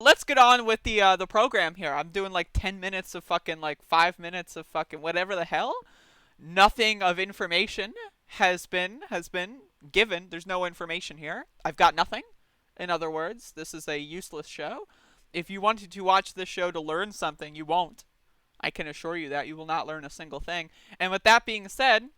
let's get on with the program here. I'm doing like 10 minutes of fucking like 5 minutes of fucking whatever the hell. Nothing of information has been given. There's no information here. I've got nothing. In other words, this is a useless show. If you wanted to watch this show to learn something, you won't. I can assure you that you will not learn a single thing. And with that being said,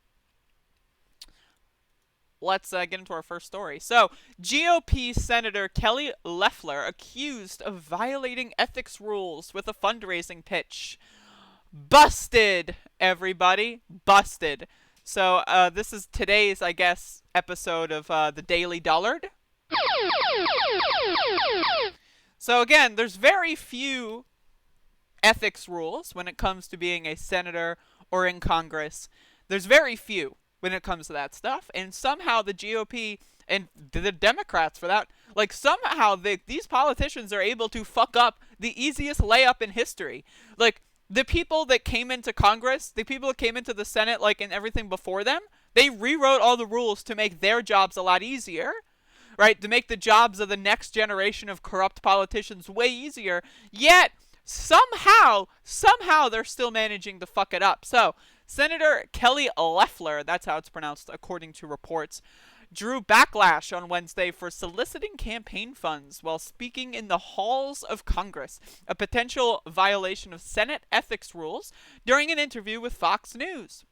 let's get into our first story. So, GOP Senator Kelly Loeffler accused of violating ethics rules with a fundraising pitch. Busted, everybody. Busted. So, this is today's, I guess, episode of the Daily Dullard. So, again, there's very few ethics rules when it comes to being a senator or in Congress. There's very few when it comes to that stuff. And somehow the GOP and the Democrats, for that, like, somehow these politicians are able to fuck up the easiest layup in history. Like, the people that came into Congress, the people that came into the Senate, like, and everything before them, they rewrote all the rules to make their jobs a lot easier, right? To make the jobs of the next generation of corrupt politicians way easier. Yet, somehow they're still managing to fuck it up. So, Senator Kelly Loeffler, that's how it's pronounced according to reports, drew backlash on Wednesday for soliciting campaign funds while speaking in the halls of Congress, a potential violation of Senate ethics rules, during an interview with Fox News.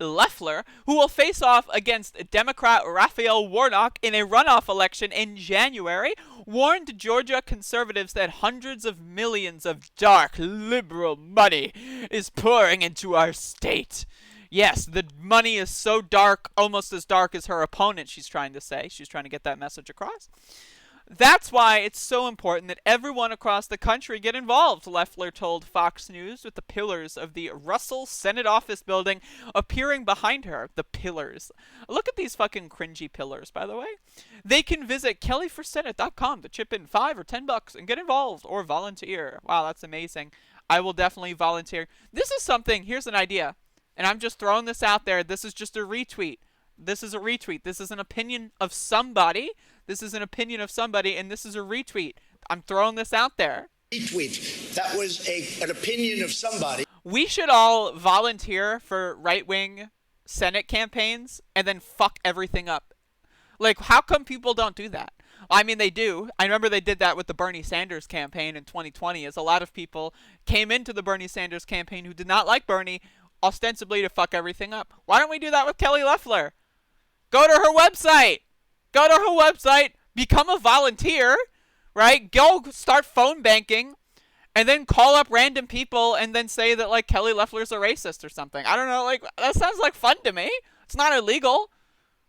Loeffler, who will face off against Democrat Raphael Warnock in a runoff election in January, warned Georgia conservatives that hundreds of millions of dark liberal money is pouring into our state. Yes, the money is so dark, almost as dark as her opponent, she's trying to say. She's trying to get that message across. That's why it's so important that everyone across the country get involved, Loeffler told Fox News, with the pillars of the Russell Senate office building appearing behind her. The pillars. Look at these fucking cringy pillars, by the way. They can visit kellyforsenate.com to chip in $5 or $10 and get involved or volunteer. Wow, that's amazing. I will definitely volunteer. This is something, here's an idea, and I'm just throwing this out there. This is just a retweet. This is a retweet. This is an opinion of somebody. This is an opinion of somebody, and this is a retweet. I'm throwing this out there. Retweet. That was an opinion of somebody. We should all volunteer for right-wing Senate campaigns and then fuck everything up. Like, how come people don't do that? I mean, they do. I remember they did that with the Bernie Sanders campaign in 2020, as a lot of people came into the Bernie Sanders campaign who did not like Bernie, ostensibly to fuck everything up. Why don't we do that with Kelly Loeffler? Go to her website. Go to her website. Become a volunteer, right? Go start phone banking, and then call up random people and then say that, like, Kelly Loeffler's a racist or something. I don't know. Like, that sounds like fun to me. It's not illegal,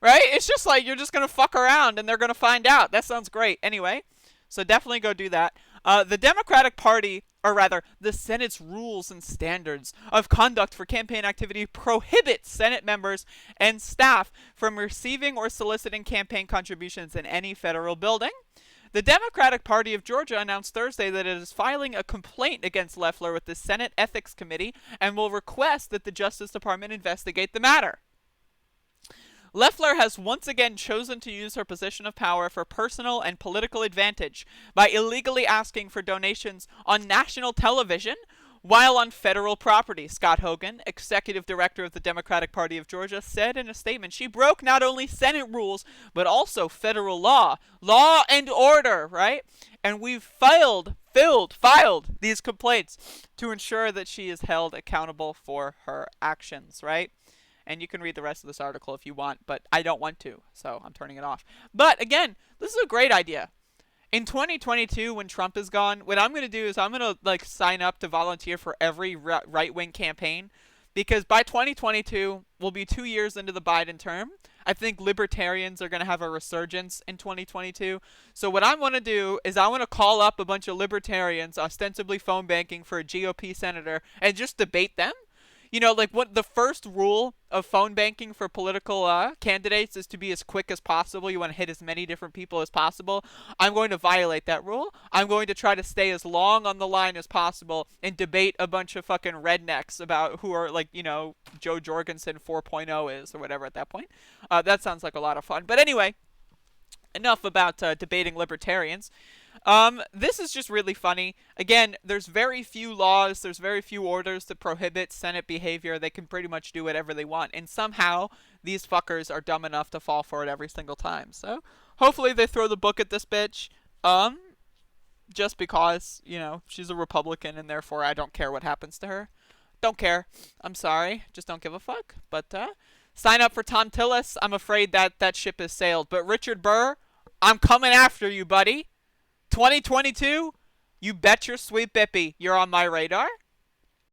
right? It's just like you're just going to fuck around and they're going to find out. That sounds great. Anyway, so definitely go do that. The Democratic Party, or rather, the Senate's rules and standards of conduct for campaign activity prohibit Senate members and staff from receiving or soliciting campaign contributions in any federal building. The Democratic Party of Georgia announced Thursday that it is filing a complaint against Loeffler with the Senate Ethics Committee and will request that the Justice Department investigate the matter. Loeffler has once again chosen to use her position of power for personal and political advantage by illegally asking for donations on national television while on federal property, Scott Hogan, executive director of the Democratic Party of Georgia, said in a statement. She broke not only Senate rules, but also federal law. Law and order, right? And we've filed these complaints to ensure that she is held accountable for her actions, right? And you can read the rest of this article if you want, but I don't want to, so I'm turning it off. But again, this is a great idea. In 2022, when Trump is gone, what I'm going to do is I'm going to sign up to volunteer for every right-wing campaign, because by 2022, we'll be 2 years into the Biden term. I think libertarians are going to have a resurgence in 2022. So what I want to do is I want to call up a bunch of libertarians, ostensibly phone banking for a GOP senator, and just debate them. You know, like, what the first rule of phone banking for political candidates is to be as quick as possible. You want to hit as many different people as possible. I'm going to violate that rule. I'm going to try to stay as long on the line as possible and debate a bunch of fucking rednecks about who are, like, you know, Joe Jorgensen 4.0 is or whatever at that point. That sounds like a lot of fun. But anyway, enough about debating libertarians. This is just really funny. Again, there's very few laws, there's very few orders that prohibit Senate behavior. They can pretty much do whatever they want, and somehow these fuckers are dumb enough to fall for it every single time. So hopefully they throw the book at this bitch. Um, just because, she's a Republican and therefore I don't care what happens to her. Don't care. I'm sorry. Just don't give a fuck. But sign up for Tom Tillis. I'm afraid that that ship has sailed. But Richard Burr, I'm coming after you, buddy. 2022, you bet your sweet bippy you're on my radar.